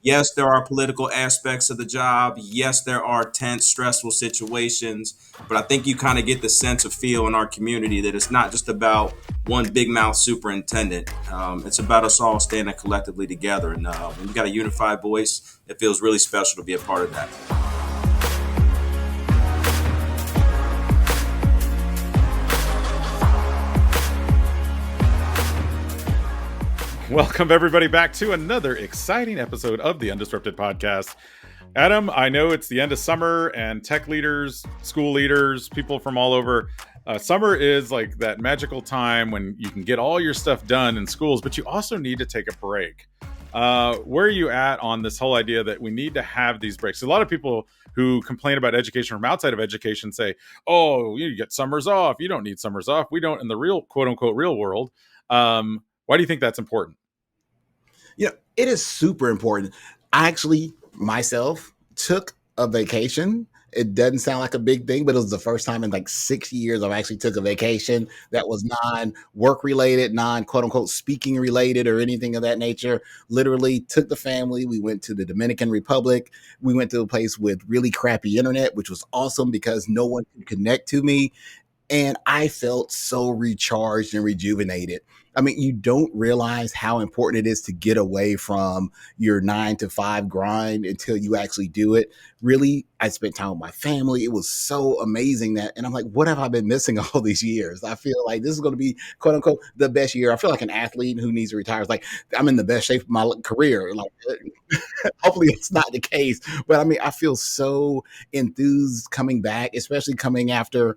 Yes, there are political aspects of the job. Yes, there are tense, stressful situations. But I think you kind of get the sense of feel in our community that it's not just about one big mouth superintendent. It's about us all standing collectively together. And when you got a unified voice, it feels really special to be a part of that. Welcome, everybody, back to another exciting episode of the Undisrupted Podcast. Adam, I know it's the end of summer, and tech leaders, school leaders, people from all over. Summer is like that magical time when you can get all your stuff done in schools, but you also need to take a break. Where are you at on this whole idea that we need to have these breaks? A lot of people who complain about education from outside of education say, oh, you get summers off. You don't need summers off. We don't in the real, quote unquote, real world. Why do you think that's important? It is super important. I actually, myself, took a vacation. It doesn't sound like a big thing, but it was the first time in like 6 years I've actually took a vacation that was non-work related, non-quote unquote speaking related or anything of that nature. Literally took the family. We went to the Dominican Republic. We went to a place with really crappy internet, which was awesome because no one could connect to me. And I felt so recharged and rejuvenated. I mean, you don't realize how important it is to get away from your 9 to 5 grind until you actually do it. Really, I spent time with my family. It was so amazing and I'm like, what have I been missing all these years? I feel like this is going to be, quote unquote, the best year. I feel like an athlete who needs to retire. It's like, I'm in the best shape of my career. Like, hopefully it's not the case. But I mean, I feel so enthused coming back, especially coming after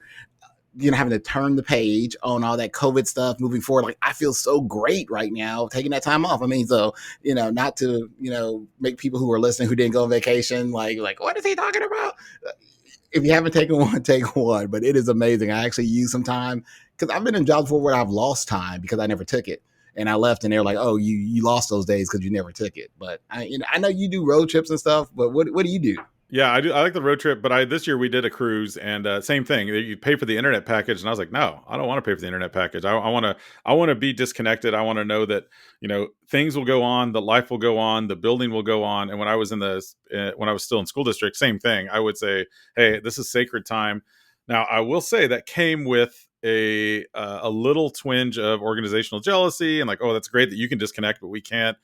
having to turn the page on all that COVID stuff moving forward. Like, I feel so great right now taking that time off. I mean, so, not to, make people who are listening who didn't go on vacation, like, what is he talking about? If you haven't taken one, take one, but it is amazing. I actually use some time because I've been in jobs before where I've lost time because I never took it. And I left and they were like, oh, you lost those days because you never took it. But I know you do road trips and stuff, but what do you do? Yeah, I do. I like the road trip, but this year we did a cruise, and same thing. You pay for the internet package, and I was like, no, I don't want to pay for the internet package. I want to be disconnected. I want to know that things will go on, that life will go on, the building will go on. And when I was when I was still in school district, same thing. I would say, hey, this is sacred time. Now, I will say that came with a little twinge of organizational jealousy, and like, oh, that's great that you can disconnect, but we can't.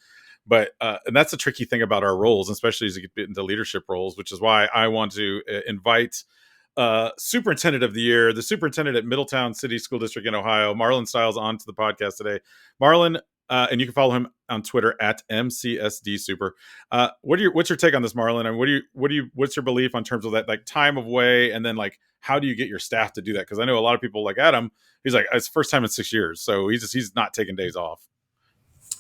But and that's a tricky thing about our roles, especially as you get into leadership roles, which is why I want to invite Superintendent of the Year, the Superintendent at Middletown City School District in Ohio, Marlon Styles, onto the podcast today. Marlon, and you can follow him on Twitter at MCSDSuper. What's your take on this, Marlon? And what's your belief on terms of that, like, time of way, and then like how do you get your staff to do that? Because I know a lot of people like Adam. He's like, it's the first time in 6 years, so he's not taking days off.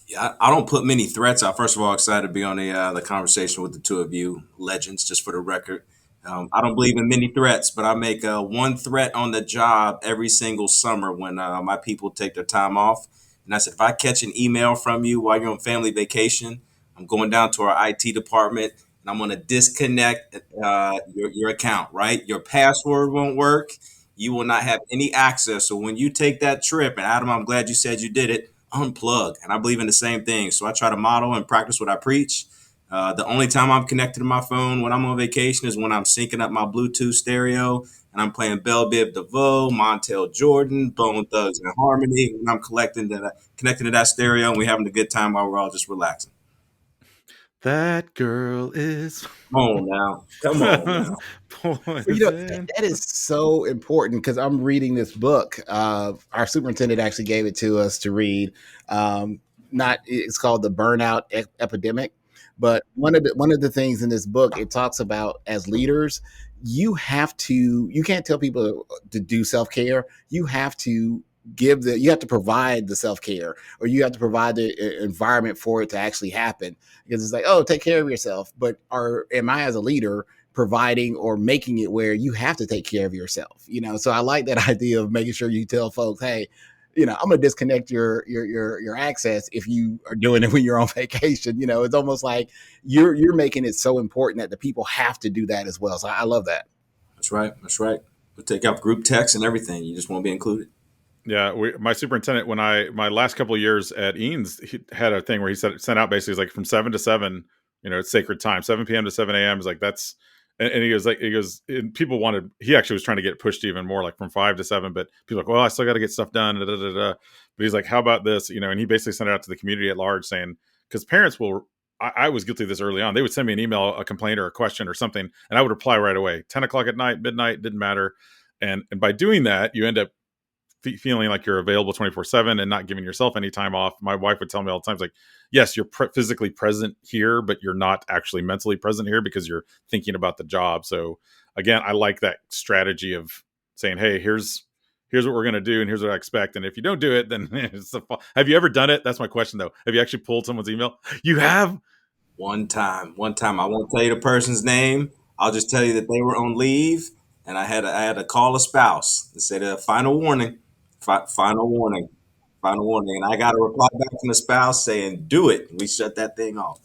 Yeah, I don't put many threats out. First of all, excited to be on the conversation with the two of you legends, just for the record. I don't believe in many threats, but I make one threat on the job every single summer when my people take their time off. And I said, if I catch an email from you while you're on family vacation, I'm going down to our IT department and I'm going to disconnect your account, right? Your password won't work. You will not have any access. So when you take that trip, and Adam, I'm glad you said you did it, unplug. And I believe in the same thing. So I try to model and practice what I preach. The only time I'm connected to my phone when I'm on vacation is when I'm syncing up my Bluetooth stereo and I'm playing Bell Biv DeVoe, Montel Jordan, Bone Thugs and Harmony. And I'm connecting to that stereo and we're having a good time while we're all just relaxing. That girl is. Come on now. That is so important because I'm reading this book. Our superintendent actually gave it to us to read. It's called The Burnout Epidemic. But one of the things in this book, it talks about, as leaders, you can't tell people to do self-care. You have to provide the self-care, or you have to provide the environment for it to actually happen. Because it's like, oh, take care of yourself. But am I, as a leader, providing or making it where you have to take care of yourself? So I like that idea of making sure you tell folks, hey, I'm going to disconnect your access if you are doing it when you're on vacation. It's almost like you're making it so important that the people have to do that as well. So I love that. That's right. We'll take out group text and everything. You just won't be included. Yeah, my superintendent, my last couple of years at Eanes, he had a thing where he sent out basically like from 7 to 7, it's sacred time. 7 p.m. to 7 a.m. is like, that's, and he goes, and people wanted, he actually was trying to get pushed even more, like from 5 to 7, but people are like, well, I still got to get stuff done. Da, da, da, da. But he's like, how about this? And he basically sent it out to the community at large saying, because parents will, I was guilty of this early on. They would send me an email, a complaint or a question or something, and I would reply right away. 10 o'clock at night, midnight, didn't matter. And by doing that, you end up feeling like you're available 24/7 and not giving yourself any time off. My wife would tell me all the time, like, yes, you're physically present here, but you're not actually mentally present here because you're thinking about the job. So again, I like that strategy of saying, hey, here's what we're going to do, and here's what I expect. And if you don't do it, then have you ever done it? That's my question, though. Have you actually pulled someone's email? You have? One time. I won't tell you the person's name. I'll just tell you that they were on leave, and I had to call a spouse and say the final warning, final warning, final warning, and I got a reply back from the spouse saying, "Do it." We shut that thing off.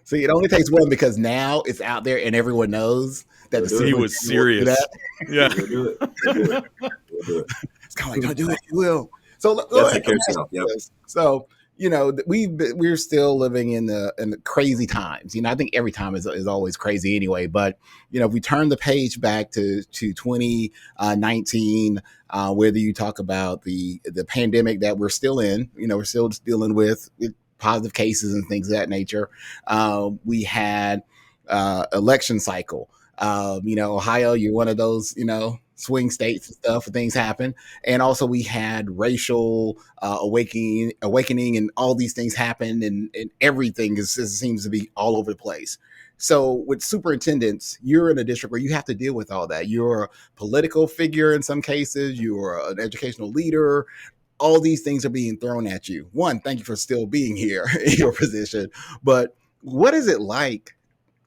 See, it only takes one because now it's out there and everyone knows that We'll the do it. He superintendent was will do serious. that. Yeah. We'll do it. We'll do it. We'll do it. It's kind of like, don't do it, you will. So Yeah, let take me care of ask yourself. you Yep. this. So we're still living in the crazy times. I think every time is always crazy anyway. But if we turn the page back to 2019, whether you talk about the pandemic that we're still in, we're still just dealing with positive cases and things of that nature. We had election cycle. Ohio, you're one of those, swing states and stuff, and things happen. And also we had racial awakening, and all these things happened, and everything seems to be all over the place. So with superintendents, you're in a district where you have to deal with all that. You're a political figure in some cases. You're an educational leader. All these things are being thrown at you. One, thank you for still being here in your position. But what is it like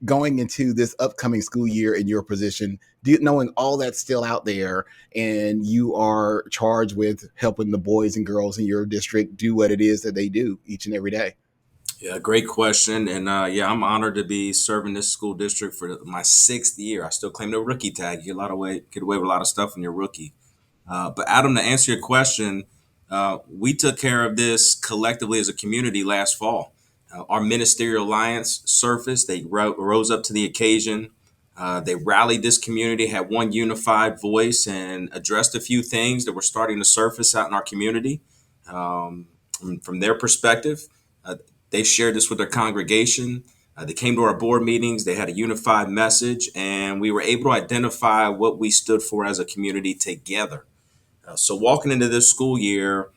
going into this upcoming school year in your position, knowing all that's still out there, and you are charged with helping the boys and girls in your district do what it is that they do each and every day? Yeah, great question. And yeah, I'm honored to be serving this school district for my 6th year. I still claim the rookie tag. You get away with a lot of stuff when you're rookie. But Adam, to answer your question, we took care of this collectively as a community last fall. Our ministerial alliance surfaced. They rose up to the occasion. They rallied this community, had one unified voice, and addressed a few things that were starting to surface out in our community. From their perspective, they shared this with their congregation. They came to our board meetings. They had a unified message, and we were able to identify what we stood for as a community together. So walking into this school year,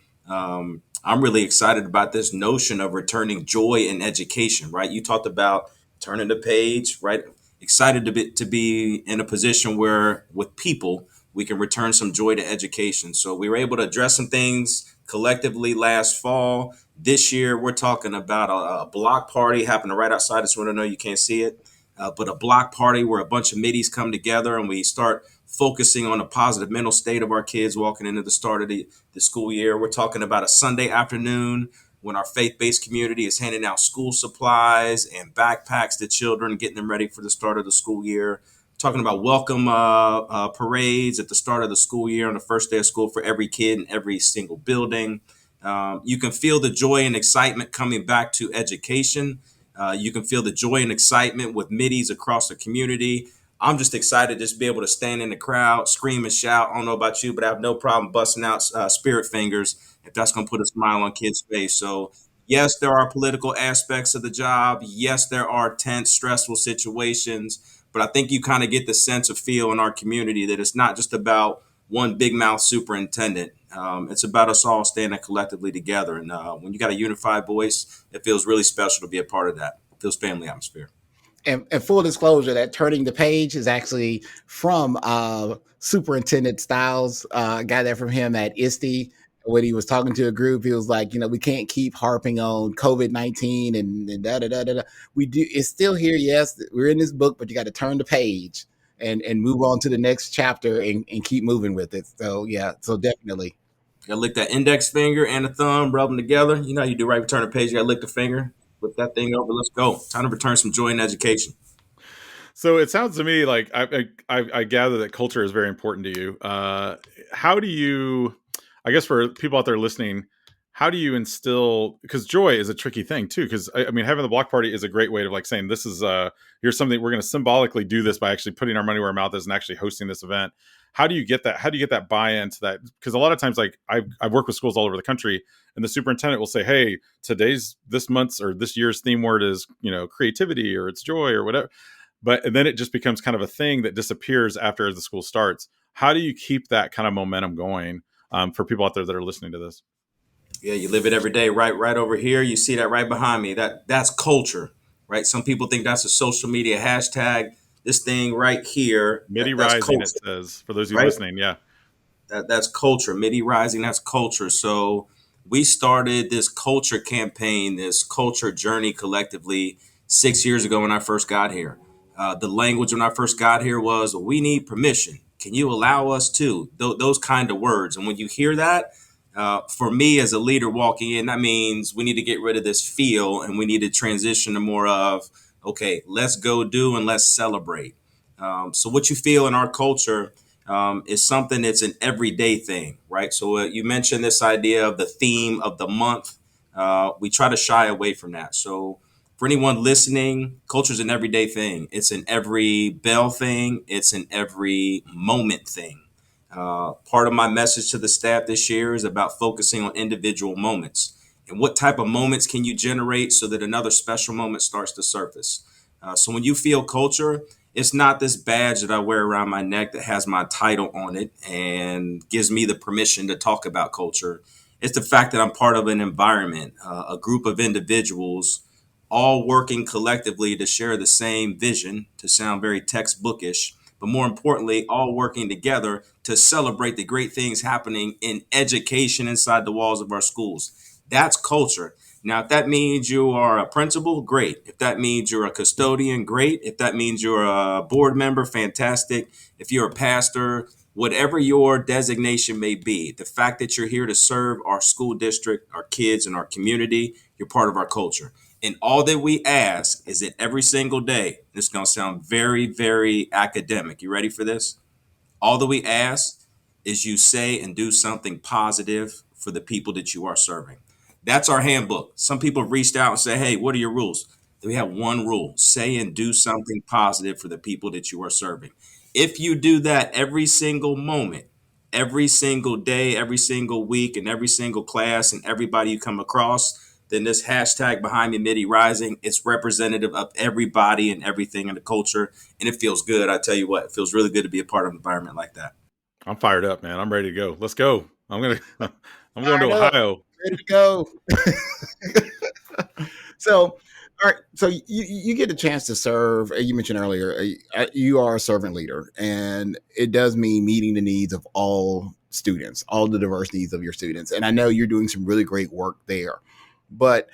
I'm really excited about this notion of returning joy in education, right? You talked about turning the page, right? Excited to be in a position where with people, we can return some joy to education. So we were able to address some things collectively last fall. This year, we're talking about a block party happening right outside this window. I know you can't see it, but a block party where a bunch of middies come together and we start focusing on the positive mental state of our kids walking into the start of the school year. We're talking about a Sunday afternoon when our faith-based community is handing out school supplies and backpacks to children, getting them ready for the start of the school year. Talking about welcome parades at the start of the school year on the first day of school for every kid in every single building. You can feel the joy and excitement coming back to education. You can feel the joy and excitement with middies across the community. I'm just excited just to be able to stand in the crowd, scream and shout. I don't know about you, but I have no problem busting out spirit fingers if that's going to put a smile on kids' face. So, yes, there are political aspects of the job. Yes, there are tense, stressful situations. But I think you kind of get the sense of feel in our community that it's not just about one big mouth superintendent. It's about us all standing collectively together. And when you got a unified voice, it feels really special to be a part of that. It feels family atmosphere. And full disclosure, that turning the page is actually from Superintendent Styles. I got that from him at ISTE. When he was talking to a group, he was like, we can't keep harping on COVID-19 and da da da da. We do. It's still here. Yes, we're in this book, but you got to turn the page and move on to the next chapter and keep moving with it. So yeah, so definitely. You gotta lick that index finger and the thumb, rub them together. You know how you do right return a page. You gotta lick the finger, flip that thing over. Let's go. Time to return some joy in education. So it sounds to me like I gather that culture is very important to you. How do you, I guess for people out there listening, how do you instill, because joy is a tricky thing too, because I mean, having the block party is a great way of like saying this is here's something we're going to symbolically do this by actually putting our money where our mouth is and actually hosting this event. How do you get that? How do you get that buy-in to that? Because a lot of times, like I've worked with schools all over the country, and the superintendent will say, hey, today's, this month's or this year's theme word is, you know, creativity, or it's joy, or whatever. But and then it just becomes kind of a thing that disappears after the school starts. How do you keep that kind of momentum going, for people out there that are listening to this? Yeah, you live it every day. Right over here. You see that right behind me. That's culture, right? Some people think that's a social media hashtag. This thing right here, MIDI that's rising, it culture, says, for those of you right? listening. Yeah. That's culture. MIDI Rising, that's culture. So we started this culture campaign, this culture journey collectively 6 years ago when I first got here. The language when I first got here was, we need permission. Can you allow us to? Those kind of words. And when you hear that, for me as a leader walking in, that means we need to get rid of this feel and we need to transition to more of, okay, let's go do and let's celebrate. So what you feel in our culture is something that's an everyday thing, right? So you mentioned this idea of the theme of the month. We try to shy away from that. So for anyone listening, culture is an everyday thing. It's an every bell thing. It's an every moment thing. Part of my message to the staff this year is about focusing on individual moments and what type of moments can you generate so that another special moment starts to surface. So when you feel culture, it's not this badge that I wear around my neck that has my title on it and gives me the permission to talk about culture. It's the fact that I'm part of an environment, a group of individuals all working collectively to share the same vision, to sound very textbookish, but more importantly, all working together to celebrate the great things happening in education inside the walls of our schools. That's culture. Now, if that means you are a principal, great. If that means you're a custodian, great. If that means you're a board member, fantastic. If you're a pastor, whatever your designation may be, the fact that you're here to serve our school district, our kids, and our community, you're part of our culture. And all that we ask is that every single day, this is going to sound very, very academic. You ready for this? All that we ask is you say and do something positive for the people that you are serving. That's our handbook. Some people have reached out and say, hey, what are your rules? We have one rule: say and do something positive for the people that you are serving. If you do that every single moment, every single day, every single week, and every single class, and everybody you come across, then this hashtag behind me, MIDI Rising, it's representative of everybody and everything in the culture. And it feels good. I tell you what, it feels really good to be a part of an environment like that. I'm fired up, man. I'm ready to go. Let's go. I'm going to, I'm going to Fired up, Ohio. ready to go. So, all right. So you get a chance to serve. You mentioned earlier, you are a servant leader, and it does mean meeting the needs of all students, all the diverse needs of your students. And I know you're doing some really great work there, but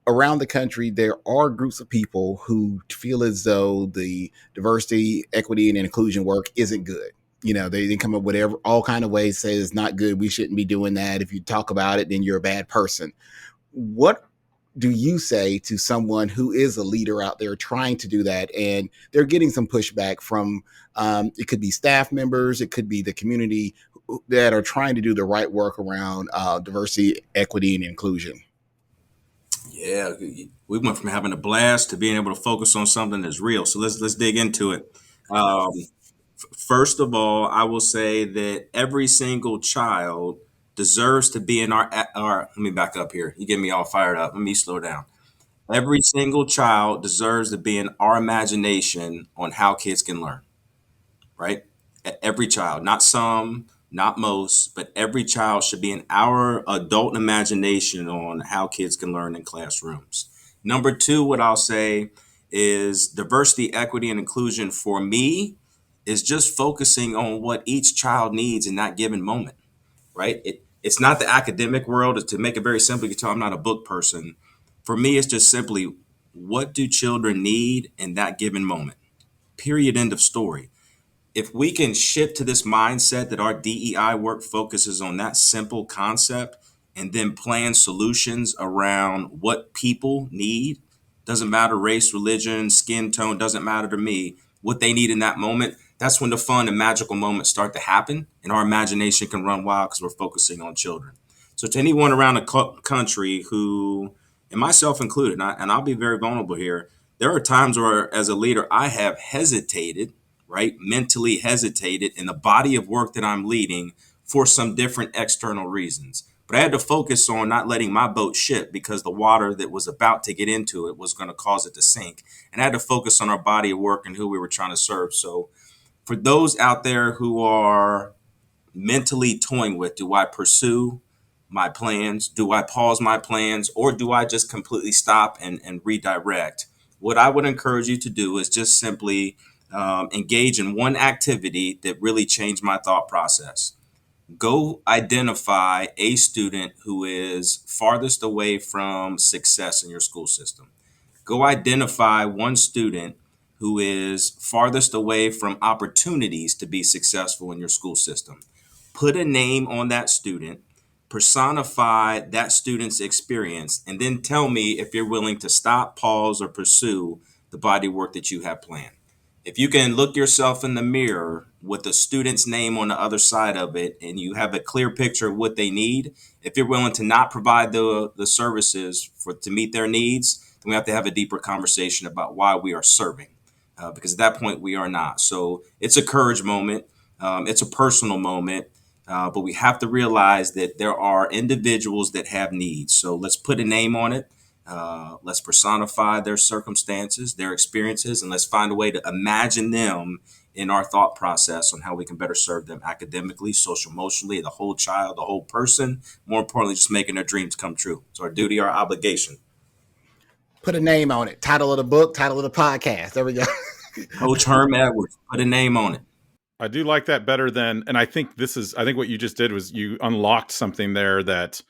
around the country, there are groups of people who feel as though the diversity, equity, and inclusion work isn't good. You know, they come up with all kind of ways, say it's not good. We shouldn't be doing that. If you talk about it, then you're a bad person. What do you say to someone who is a leader out there trying to do that, and they're getting some pushback from, it could be staff members, it could be the community that are trying to do the right work around diversity, equity, and inclusion? Yeah, we went from having a blast to being able to focus on something that's real. So let's dig into it. Um, First of all, I will say that every single child deserves to be in our. Let me back up here. You get me all fired up. Let me slow down. Every single child deserves to be in our imagination on how kids can learn, right? Every child, not some, not most, but every child should be in our adult imagination on how kids can learn in classrooms. Number two, what I'll say is diversity, equity, and inclusion for me is just focusing on what each child needs in that given moment, right? It's not the academic world. To make it very simple, you can tell I'm not a book person. For me, it's just simply, what do children need in that given moment? Period. End of story. If we can shift to this mindset that our DEI work focuses on that simple concept and then plan solutions around what people need, doesn't matter race, religion, skin tone, doesn't matter to me, what they need in that moment, that's when the fun and magical moments start to happen and our imagination can run wild because we're focusing on children. So to anyone around the country who, and myself included, and I'll be very vulnerable here, there are times where as a leader, I have hesitated, right? Mentally hesitated in the body of work that I'm leading for some different external reasons. But I had to focus on not letting my boat ship because the water that was about to get into it was going to cause it to sink. And I had to focus on our body of work and who we were trying to serve. So for those out there who are mentally toying with, do I pursue my plans? Do I pause my plans? Or do I just completely stop and redirect? What I would encourage you to do is just simply engage in one activity that really changed my thought process. Go identify a student who is farthest away from success in your school system. Go identify one student who is farthest away from opportunities to be successful in your school system. Put a name on that student, personify that student's experience, and then tell me if you're willing to stop, pause, or pursue the body work that you have planned. If you can look yourself in the mirror with the student's name on the other side of it and you have a clear picture of what they need, if you're willing to not provide the services for to meet their needs, then we have to have a deeper conversation about why we are serving. Because at that point we are not. So it's a courage moment. It's a personal moment. But we have to realize that there are individuals that have needs. So let's put a name on it. Let's personify their circumstances, their experiences, and let's find a way to imagine them in our thought process on how we can better serve them academically, social, emotionally, the whole child, the whole person. More importantly, just making their dreams come true. It's our duty, our obligation. Put a name on it. Title of the book, title of the podcast. There we go. Coach Herm Edwards, put a name on it. I do like that better than, and I think I think what you just did was you unlocked something there that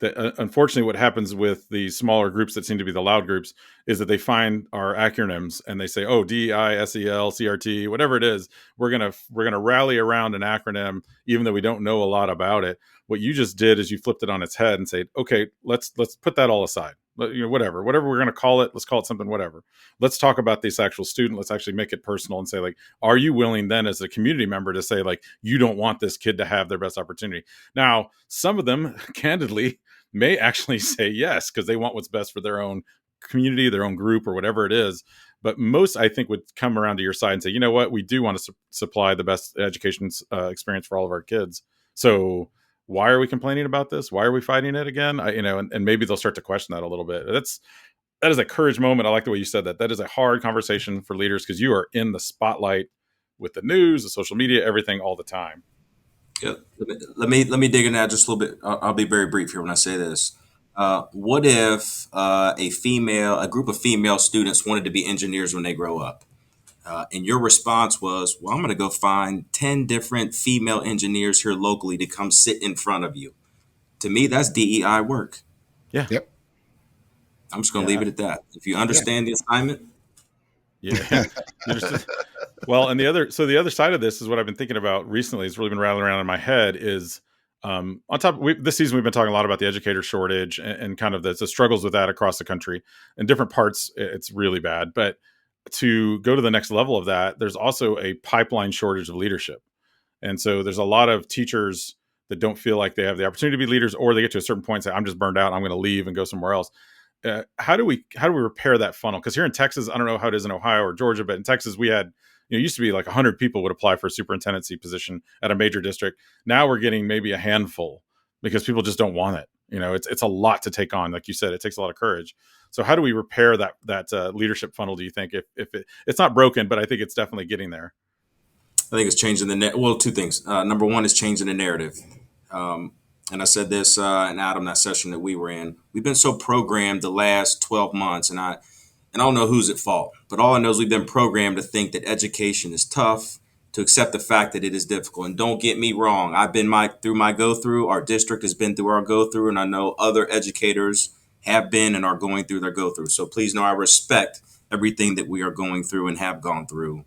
unfortunately what happens with the smaller groups that seem to be the loud groups is that they find our acronyms and they say, oh, DEI, SEL, CRT, whatever it is, we're gonna rally around an acronym even though we don't know a lot about it. What you just did is you flipped it on its head and said, okay, let's put that all aside. Whatever we're going to call it, let's call it something, whatever. Let's talk about this actual student. Let's actually make it personal and say, like, are you willing then as a community member to say, like, you don't want this kid to have their best opportunity? Now, some of them candidly may actually say yes because they want what's best for their own community, their own group, or whatever it is. But most, I think, would come around to your side and say, you know what, we do want to supply the best education experience for all of our kids. So why are we complaining about this? Why are we fighting it again? And maybe they'll start to question that a little bit. That is a courage moment. I like the way you said that. That is a hard conversation for leaders because you are in the spotlight with the news, the social media, everything all the time. Yeah. Let me dig in that just a little bit. I'll be very brief here when I say this. What if a group of female students wanted to be engineers when they grow up? And your response was, well, I'm going to go find 10 different female engineers here locally to come sit in front of you. To me, that's DEI work. Yeah. Yep. I'm just going to Yeah. leave it at that. If you Yeah. understand the assignment, Yeah. Well, and the other side of this is what I've been thinking about recently. It's really been rattling around in my head is on top this season, we've been talking a lot about the educator shortage and kind of the struggles with that across the country. In different parts, it's really bad. But to go to the next level of that, there's also a pipeline shortage of leadership. And so there's a lot of teachers that don't feel like they have the opportunity to be leaders, or they get to a certain point and say, I'm just burned out, I'm going to leave and go somewhere else. How do we repair that funnel? Because here in Texas, I don't know how it is in Ohio or Georgia, but in Texas, we had, it used to be like 100 people would apply for a superintendency position at a major district. Now we're getting maybe a handful because people just don't want it. It's a lot to take on. Like you said, it takes a lot of courage. So how do we repair that leadership funnel? Do you think if it's not broken, but I think it's definitely getting there? I think it's changing well, two things. Number one is changing the narrative. And I said this in Adam, that session that we were in. We've been so programmed the last 12 months, and I don't know who's at fault, but all I know is we've been programmed to think that education is tough, to accept the fact that it is difficult. And don't get me wrong, I've been through my go through. Our district has been through our go through, and I know other educators have been and are going through their go through. So please know I respect everything that we are going through and have gone through.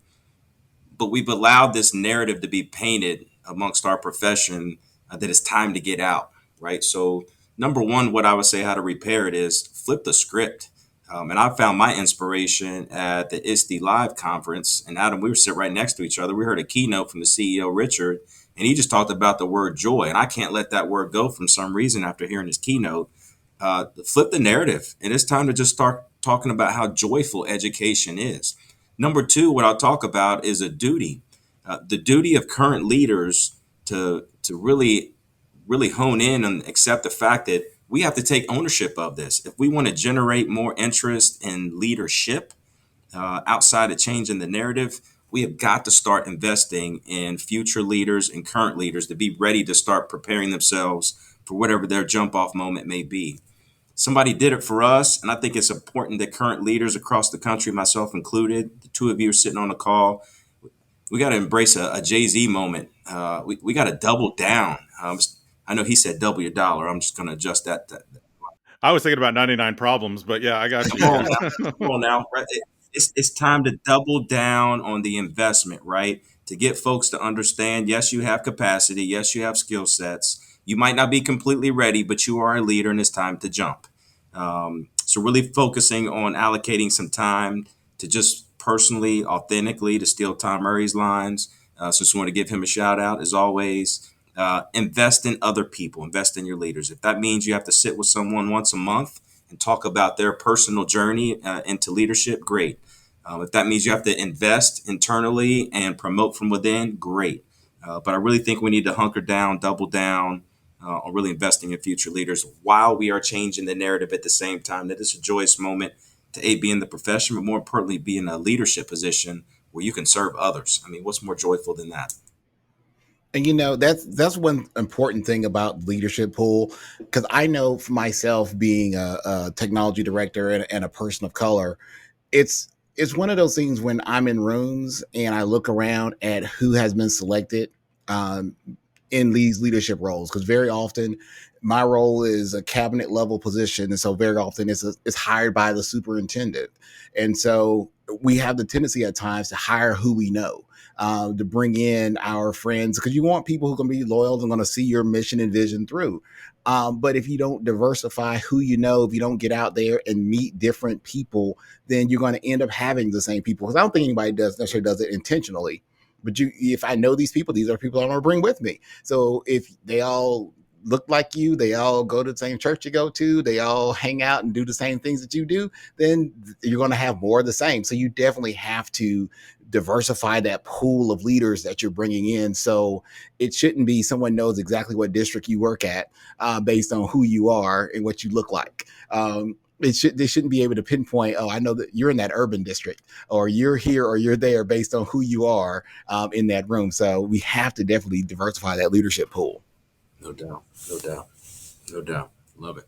But we've allowed this narrative to be painted amongst our profession that it's time to get out, right? So, number one, what I would say how to repair it is flip the script. And I found my inspiration at the ISTE Live conference. And Adam, we were sitting right next to each other. We heard a keynote from the CEO, Richard, And he just talked about the word joy. And I can't let that word go from some reason after hearing his keynote. Flip the narrative. And it's time to just start talking about how joyful education is. Number two, what I'll talk about is a duty. The duty of current leaders to really hone in and accept the fact that we have to take ownership of this. If we want to generate more interest in leadership, outside of changing the narrative, we have got to start investing in future leaders and current leaders to be ready to start preparing themselves for whatever their jump off moment may be. Somebody did it for us, and I think it's important that current leaders across the country, myself included, the two of you are sitting on the call, we got to embrace a Jay-Z moment. We got to double down. I know he said double your dollar. I'm just going to adjust that. I was thinking about 99 problems, but yeah, I got Come you. on now. Come on now. Right? It's time to double down on the investment, right? To get folks to understand, yes, you have capacity. Yes, you have skill sets. You might not be completely ready, but you are a leader and it's time to jump. So really focusing on allocating some time to just personally, authentically, to steal Tom Murray's lines. So just want to give him a shout out as always. Invest in other people, invest in your leaders. If that means you have to sit with someone once a month and talk about their personal journey into leadership, great. If that means you have to invest internally and promote from within, great. But I really think we need to hunker down, double down on really investing in future leaders while we are changing the narrative at the same time. That it's a joyous moment to be in the profession, but more importantly, be in a leadership position where you can serve others. I mean, what's more joyful than that? And that's one important thing about leadership pool, because I know for myself being a technology director and a person of color, it's one of those things when I'm in rooms and I look around at who has been selected um, in these leadership roles, because very often my role is a cabinet level position, and so very often it's hired by the superintendent, and so we have the tendency at times to hire who we know. To bring in our friends, because you want people who can be loyal and going to see your mission and vision through. But if you don't diversify who you know, if you don't get out there and meet different people, then you're going to end up having the same people. Because I don't think anybody does necessarily does it intentionally. But if I know these people, these are people I'm going to bring with me. So if they all look like you, they all go to the same church you go to, they all hang out and do the same things that you do, then you're going to have more of the same. So you definitely have to diversify that pool of leaders that you're bringing in. So it shouldn't be someone knows exactly what district you work at based on who you are and what you look like. They shouldn't be able to pinpoint, oh, I know that you're in that urban district, or you're here, or you're there, based on who you are in that room. So we have to definitely diversify that leadership pool. No doubt. No doubt. No doubt. Love it.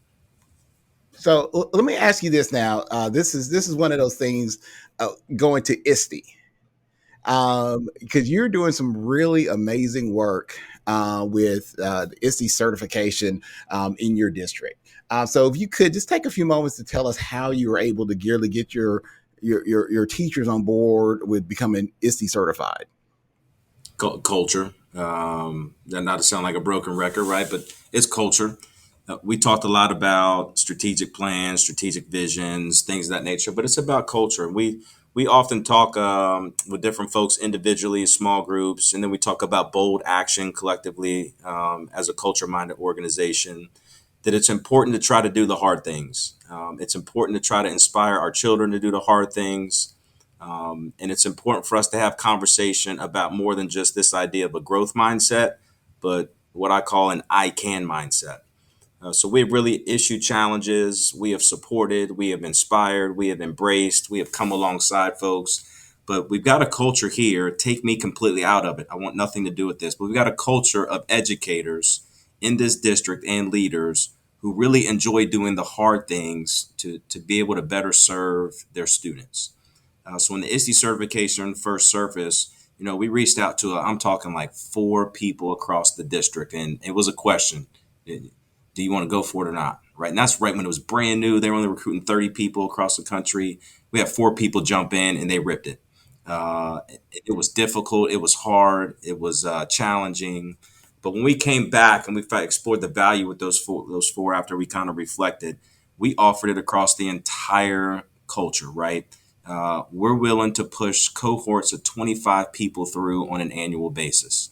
So let me ask you this now. This is one of those things, going to ISTE, because you're doing some really amazing work with the ISTE certification in your district. So if you could just take a few moments to tell us how you were able to gearly get your teachers on board with becoming ISTE certified. Culture. Not to sound like a broken record, right? But it's culture. We talked a lot about strategic plans, strategic visions, things of that nature, but it's about culture. We often talk with different folks individually, small groups, and then we talk about bold action collectively as a culture-minded organization. That it's important to try to do the hard things. It's important to try to inspire our children to do the hard things. And it's important for us to have conversation about more than just this idea of a growth mindset, but what I call an I can mindset. So we have really issued challenges. We have supported, we have inspired, we have embraced, we have come alongside folks. But we've got a culture here, take me completely out of it. I want nothing to do with this. But we've got a culture of educators in this district and leaders who really enjoy doing the hard things to be able to better serve their students. So when the ISTE certification first surfaced, we reached out to, I'm talking like 4 people across the district, and it was a question. Do you want to go for it or not? Right. And that's right when it was brand new. They were only recruiting 30 people across the country. We had 4 people jump in and they ripped it. It was difficult. It was hard. It was challenging. But when we came back and we explored the value with those four after we kind of reflected, we offered it across the entire culture, right? We're willing to push cohorts of 25 people through on an annual basis.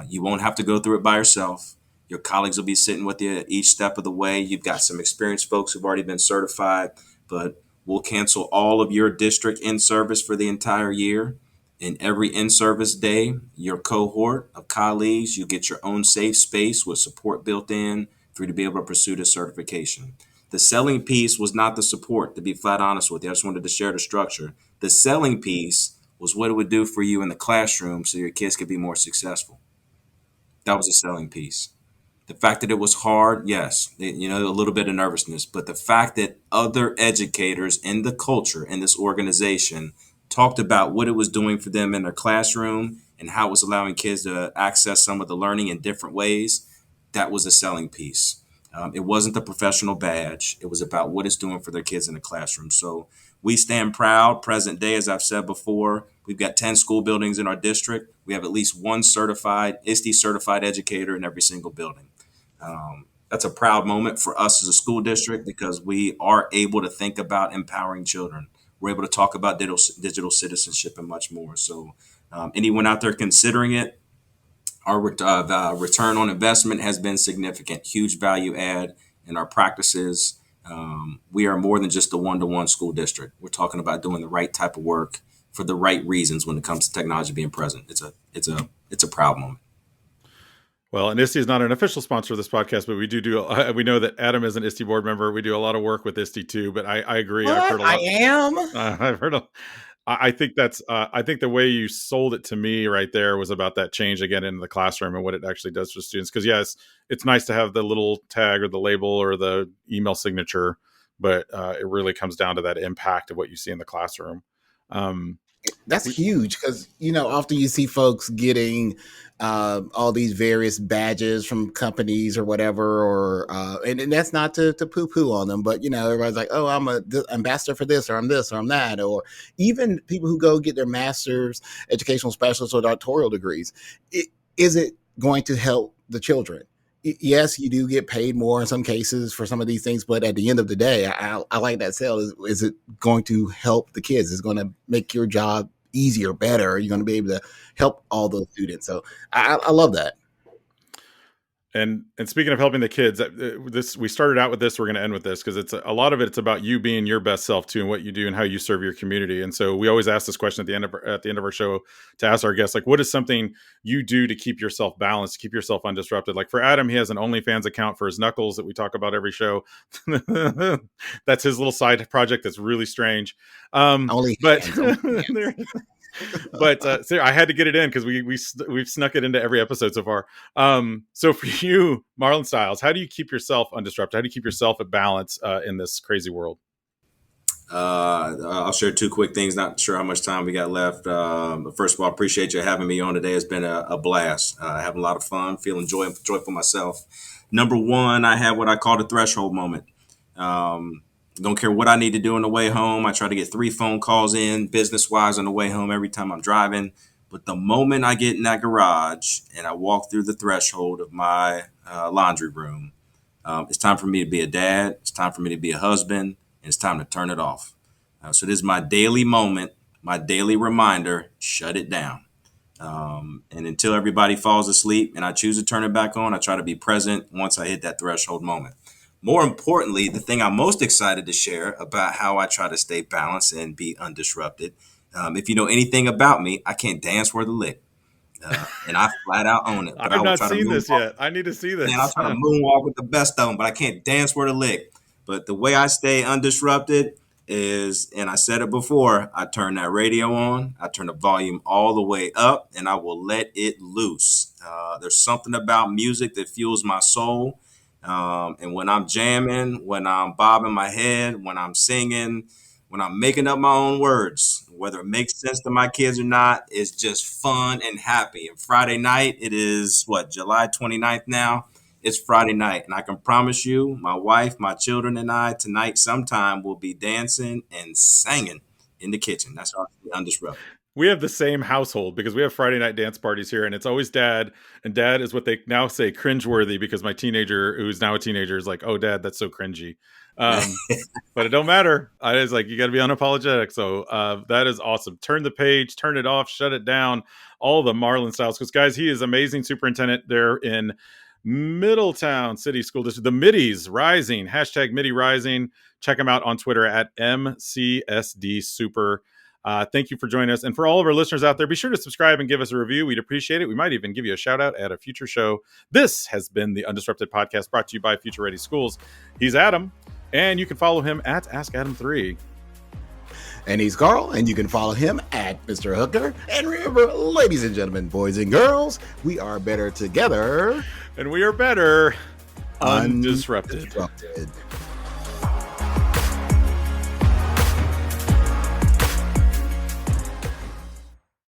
You won't have to go through it by yourself. Your colleagues will be sitting with you each step of the way. You've got some experienced folks who've already been certified, but we'll cancel all of your district in service for the entire year. And every in service day, your cohort of colleagues, you get your own safe space with support built in for you to be able to pursue the certification. The selling piece was not the support, to be flat honest with you. I just wanted to share the structure. The selling piece was what it would do for you in the classroom so your kids could be more successful. That was a selling piece. The fact that it was hard, yes, a little bit of nervousness, but the fact that other educators in the culture in this organization talked about what it was doing for them in their classroom and how it was allowing kids to access some of the learning in different ways, that was a selling piece. It wasn't the professional badge. It was about what it's doing for their kids in the classroom. So we stand proud, present day, as I've said before. We've got 10 school buildings in our district. We have at least one certified, ISTE certified educator in every single building. That's a proud moment for us as a school district because we are able to think about empowering children. We're able to talk about digital citizenship and much more. So, anyone out there considering it, our return on investment has been significant, huge value add in our practices. We are more than just a one-to-one school district. We're talking about doing the right type of work for the right reasons when it comes to technology being present. It's a proud moment. Well, and ISTE is not an official sponsor of this podcast, but we know that Adam is an ISTE board member. We do a lot of work with ISTE too, but I agree. I've What? heard a I lot. am? I've heard I think I think the way you sold it to me right there was about that change again into the classroom and what it actually does for students. Because yes, it's nice to have the little tag or the label or the email signature, but it really comes down to that impact of what you see in the classroom. Um, That's we, huge because often you see folks getting all these various badges from companies or whatever, or and that's not to poo poo on them, but everybody's like, oh, I'm a ambassador for this, or I'm this, or I'm that, or even people who go get their master's, educational specialists, or doctoral degrees. Is it going to help the children? Yes, you do get paid more in some cases for some of these things, but at the end of the day, I like that sale. Is it going to help the kids? Is it going to make your job easier, better? Are you going to be able to help all those students? So I love that. And speaking of helping the kids, this we started out with this. We're going to end with this because it's a lot of it. It's about you being your best self too, and what you do and how you serve your community. And so we always ask this question at the end of our show to ask our guests, like, what is something you do to keep yourself balanced, to keep yourself undisrupted? Like for Adam, he has an OnlyFans account for his knuckles that we talk about every show. That's his little side project. That's really strange. Only But hands, only but so I had to get it in because we've snuck it into every episode so far. So for you, Marlon Styles, how do you keep yourself undisrupted? How do you keep yourself at balance in this crazy world? I'll share two quick things. Not sure how much time we got left. But first of all, I appreciate you having me on today. It's been a blast. Having a lot of fun, feeling joyful myself. Number one, I have what I call the threshold moment. Um, don't care what I need to do on the way home. I try to get 3 phone calls in business wise on the way home every time I'm driving. But the moment I get in that garage and I walk through the threshold of my laundry room, it's time for me to be a dad. It's time for me to be a husband. And it's time to turn it off. So this is my daily moment, my daily reminder, shut it down. And until everybody falls asleep and I choose to turn it back on, I try to be present once I hit that threshold moment. More importantly, the thing I'm most excited to share about how I try to stay balanced and be undisrupted. If you know anything about me, I can't dance worth a lick. And I flat out own it, but I I've will not try to seen move. this yet. I need to see Man, I'll this. try to moonwalk with the best of them, but I can't dance where to lick. But the way I stay undisrupted is, and I said it before, I turn that radio on, I turn the volume all the way up, and I will let it loose. There's something about music that fuels my soul. And when I'm jamming, when I'm bobbing my head, when I'm singing, when I'm making up my own words, whether it makes sense to my kids or not, it's just fun and happy. And Friday night, it is what, July 29th now? It's Friday night. And I can promise you, my wife, my children, and I tonight sometime will be dancing and singing in the kitchen. That's how I stay undisrupted. We have the same household because we have Friday night dance parties here, and it's always dad. And dad is what they now say cringeworthy, because my teenager, who's now a teenager, is like, "Oh, dad, that's so cringy." Um, but it don't matter. I was like, you got to be unapologetic. So that is awesome. Turn the page, turn it off, shut it down. All the Marlon Styles, because guys, he is amazing superintendent there in Middletown City School District. The Middies Rising, hashtag Midi Rising. Check him out on Twitter at MCSD Super. Thank you for joining us. And for all of our listeners out there, be sure to subscribe and give us a review. We'd appreciate it. We might even give you a shout out at a future show. This has been the Undisrupted Podcast, brought to you by Future Ready Schools. He's Adam, and you can follow him at AskAdam3. And he's Carl, and you can follow him at Mr. Hooker. And remember, ladies and gentlemen, boys and girls, we are better together. And we are better undisrupted.